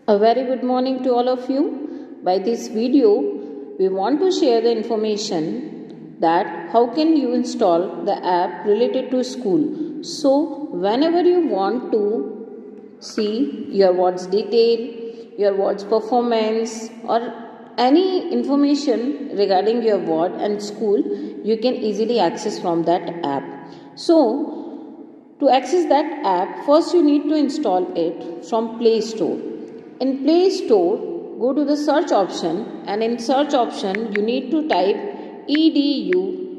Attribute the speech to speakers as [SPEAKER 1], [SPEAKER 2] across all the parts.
[SPEAKER 1] A very good morning to all of you. By this video, we want to share the information that how can you install the app related to school. So, whenever you want to see your ward's detail, your ward's performance or any information regarding your ward and school, you can easily access from that app. So, to access that app, first you need to install it from Play Store. In Play Store, go to the search option, and in search option you need to type EduNEXT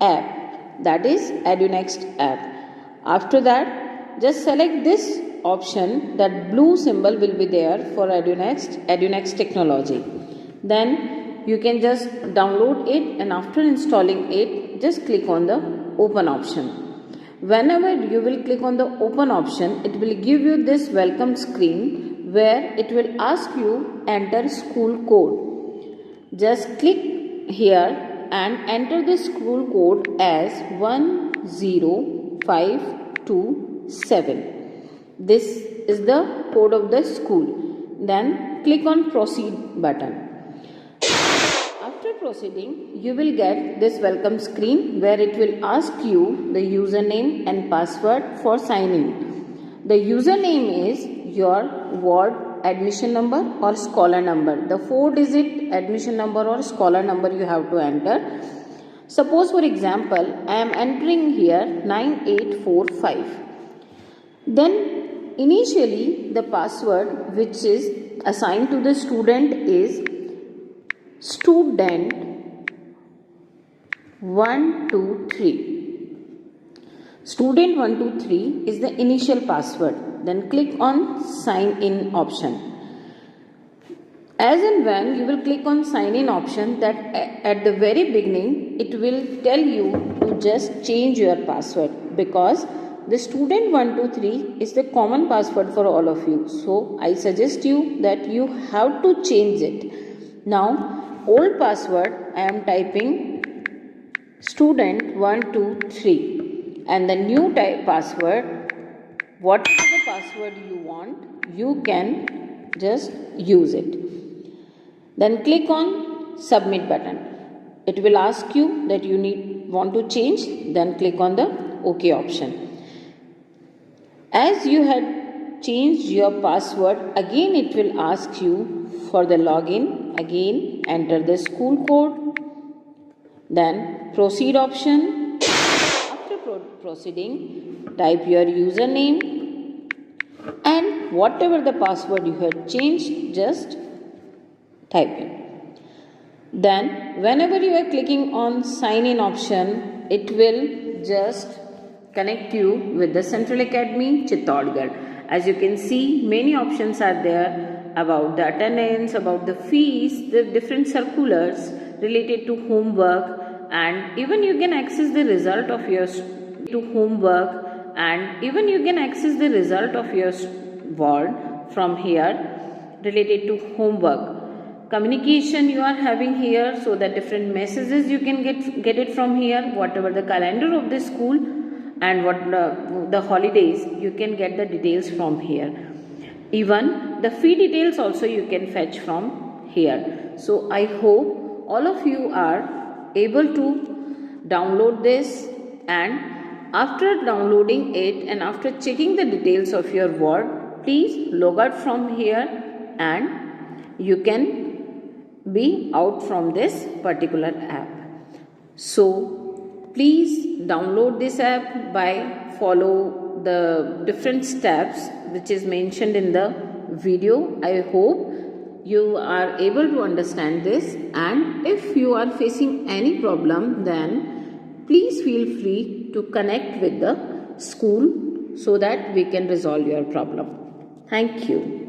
[SPEAKER 1] app, that is EduNEXT app. After that, just select this option, that blue symbol will be there for EduNEXT technology. Then you can just download it, and after installing it, just click on the open option. Whenever you will click on the open option, it will give you this welcome screen where it will ask you enter school code. Just click here and enter the school code as 10527. This is the code of the school. Then click on proceed button. After proceeding, you will get this welcome screen where it will ask you the username and password for signing. The username is your ward admission number or scholar number. The 4-digit admission number or scholar number you have to enter. Suppose for example, I am entering here 9845. Then initially the password which is assigned to the student is student 123. Student 123 is the initial password. Then click on sign in option. As and when you will click on sign in option, that at the very beginning it will tell you to just change your password, because the student 123 is the common password for all of you. So I suggest you that you have to change it. Now old password I am typing student 123, and the new type password, whatever the password you want, you can just use it. Then click on submit button. It will ask you that you want to change, then click on the OK option. As you had changed your password, again it will ask you for the login. Again enter the school code, then proceed option. After proceeding, type your username and whatever the password you had changed, just type in. Then whenever you are clicking on sign in option, it will just connect you with the Central Academy Chittorgarh. As you can see, many options are there about the attendance, about the fees, the different circulars related to homework, and even you can access the result of your homework, and even you can access the result of your ward from here related to homework. Communication you are having here, so that different messages you can get it from here. Whatever the calendar of the school and what the holidays, you can get the details from here. Even the fee details also you can fetch from here. So I hope all of you are able to download this, and after downloading it and after checking the details of your ward, please log out from here and you can be out from this particular app. So please download this app by follow the different steps which is mentioned in the video. I hope you are able to understand this, and if you are facing any problem, then please feel free to connect with the school so that we can resolve your problem. Thank you.